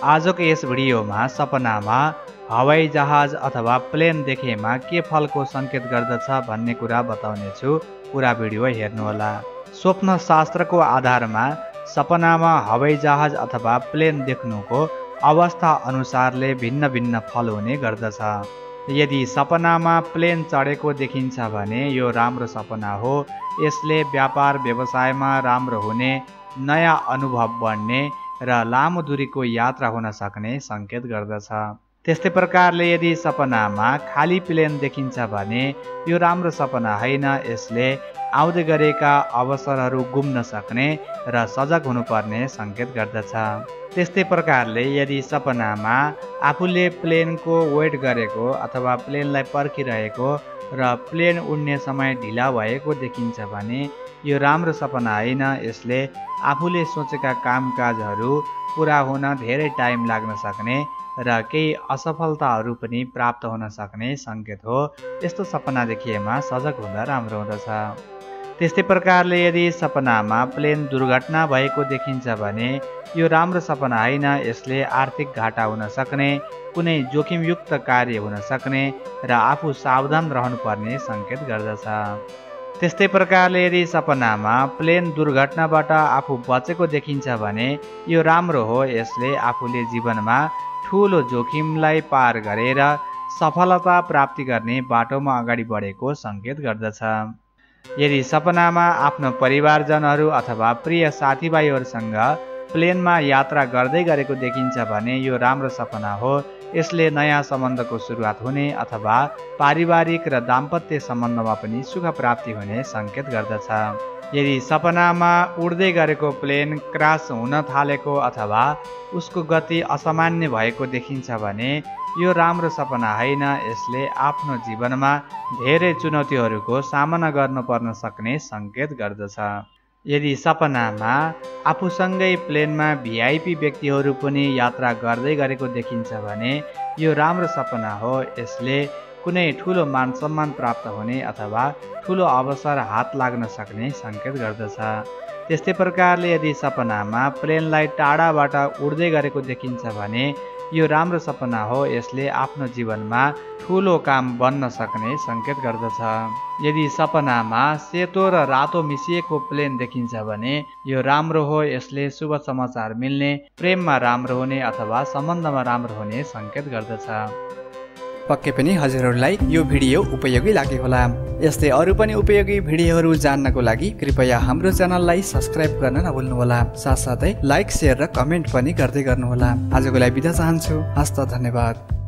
आजको यस भिडियोमा सपनामा हवाई जहाज अथवा प्लेन देखेमा के फलको सङ्केत गर्दछ भन्ने कुरा बताउनेछु। पुरा भिडियो हेर्नुहोला। स्वप्न शास्त्रको आधारमा सपनामा हवाई जहाज अथवा प्लेन देख्नुको अवस्था अनुसारले भिन्न भिन्न फल हुने गर्दछ। यदि सपनामा प्लेन चढेको देखिन्छ भने यो राम्रो सपना हो। यसले व्यापार व्यवसायमा राम्रो हुने, नयाँ अनुभव बढ्ने र लामो दूरीको यात्रा हुन सक्ने सङ्केत गर्दछ। त्यस्तै प्रकारले यदि सपनामा खाली प्लेन देखिन्छ भने यो राम्रो सपना होइन। यसले आउँदै गरेका अवसरहरू गुम्न सक्ने र सजग हुनुपर्ने सङ्केत गर्दछ। त्यस्तै प्रकारले यदि सपनामा आफूले प्लेनको वेट गरेको अथवा प्लेनलाई पर्खिरहेको र प्लेन उड्ने समय ढिला भएको देखिन्छ भने यो राम्रो सपना होइन। यसले आफूले सोचेका कामकाजहरू पुरा हुन धेरै टाइम लाग्न सक्ने र केही असफलताहरू पनि प्राप्त हुन सक्ने सङ्केत हो। यस्तो सपना देखिएमा सजग हुँदा राम्रो हुँदछ। त्यस्तै प्रकारले यदि सपनामा प्लेन दुर्घटना भएको देखिन्छ भने यो राम्रो सपना होइन। यसले आर्थिक घाटा हुन सक्ने, कुनै जोखिमयुक्त कार्य हुन सक्ने र आफू सावधान रहनुपर्ने सङ्केत गर्दछ। त्यस्तै प्रकारले यदि सपनामा प्लेन दुर्घटनाबाट आफू बचेको देखिन्छ भने यो राम्रो हो। यसले आफूले जीवनमा ठुलो जोखिमलाई पार गरेर सफलता प्राप्ति गर्ने बाटोमा अगाडि बढेको सङ्केत गर्दछ। यदि सपनामा आफ्नो परिवारजनहरू अथवा प्रिय साथीभाइहरूसँग प्लेनमा यात्रा गर्दै गरेको देखिन्छ भने यो राम्रो सपना हो। यसले नयाँ सम्बन्धको सुरुवात हुने अथवा पारिवारिक र दाम्पत्य सम्बन्धमा पनि सुख प्राप्ति हुने सङ्केत गर्दछ। यदि सपनामा उड्दै गरेको प्लेन क्रास हुन थालेको अथवा उसको गति असामान्य भएको देखिन्छ भने यो राम्रो सपना होइन। यसले आफ्नो जीवनमा धेरै चुनौतीहरूको सामना गर्नुपर्न सक्ने सङ्केत गर्दछ। यदि सपनामा आफूसँगै प्लेनमा भिआइपी व्यक्तिहरू पनि यात्रा गर्दै गरेको देखिन्छ भने यो राम्रो सपना हो। यसले कुनै ठुलो मान सम्मान प्राप्त हुने अथवा ठुलो अवसर हात लाग्न सक्ने सङ्केत गर्दछ। त्यस्तै प्रकारले यदि सपनामा प्लेनलाई टाढाबाट उड्दै गरेको देखिन्छ भने यो राम्रो सपना हो। यसले आफ्नो जीवनमा ठुलो काम बन्न सक्ने सङ्केत गर्दछ। यदि सपनामा सेतो र रातो मिसिएको प्लेन देखिन्छ भने यो राम्रो हो। यसले शुभ समाचार मिल्ने, प्रेममा राम्रो हुने अथवा सम्बन्धमा राम्रो हुने सङ्केत गर्दछ। पक्कै पनि हजुरहरूलाई यो भिडियो उपयोगी लाग्यो होला। यस्तै अरू पनि उपयोगी भिडियोहरू जान्नको लागि कृपया हाम्रो च्यानललाई सब्स्क्राइब गर्न नभुल्नुहोला। साथसाथै लाइक, सेयर र कमेन्ट पनि गर्दै गर्नुहोला। आजको लागि बिदा चाहन्छु। हस्त धन्यवाद।